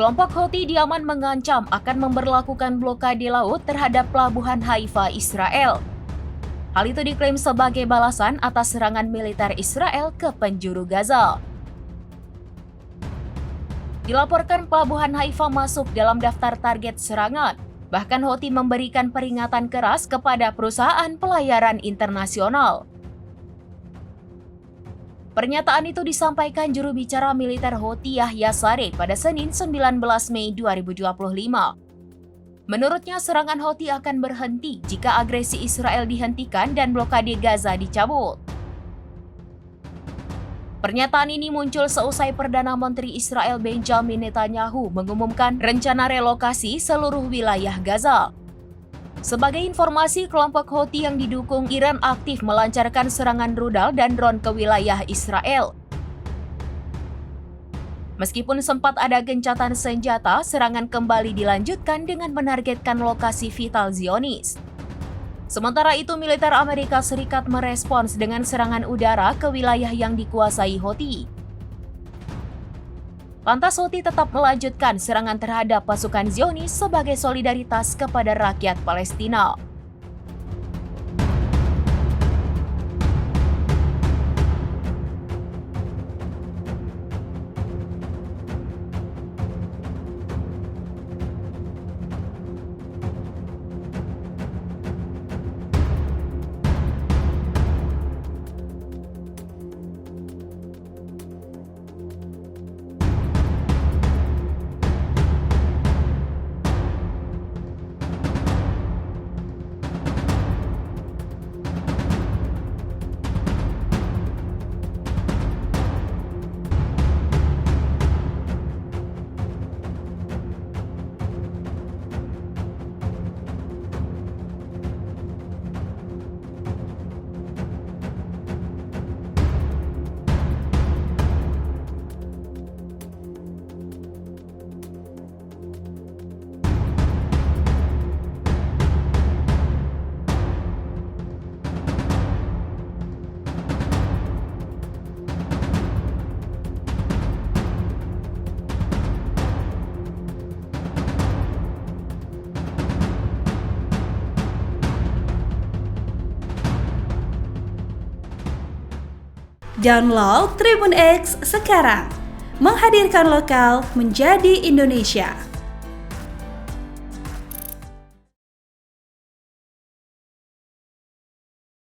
Kelompok Houthi di Yaman mengancam akan memberlakukan blokade laut terhadap pelabuhan Haifa, Israel. Hal itu diklaim sebagai balasan atas serangan militer Israel ke penjuru Gaza. Dilaporkan pelabuhan Haifa masuk dalam daftar target serangan. Bahkan Houthi memberikan peringatan keras kepada perusahaan pelayaran internasional. Pernyataan itu disampaikan juru bicara militer Houthi Yahya Saree pada Senin 19 Mei 2025. Menurutnya serangan Houthi akan berhenti jika agresi Israel dihentikan dan blokade Gaza dicabut. Pernyataan ini muncul seusai Perdana Menteri Israel Benjamin Netanyahu mengumumkan rencana relokasi seluruh wilayah Gaza. Sebagai informasi, kelompok Houthi yang didukung Iran aktif melancarkan serangan rudal dan drone ke wilayah Israel. Meskipun sempat ada gencatan senjata, serangan kembali dilanjutkan dengan menargetkan lokasi vital Zionis. Sementara itu, militer Amerika Serikat merespons dengan serangan udara ke wilayah yang dikuasai Houthi. Lantas Houthi tetap melanjutkan serangan terhadap pasukan Zionis sebagai solidaritas kepada rakyat Palestina. Download Tribun X sekarang, menghadirkan lokal menjadi Indonesia.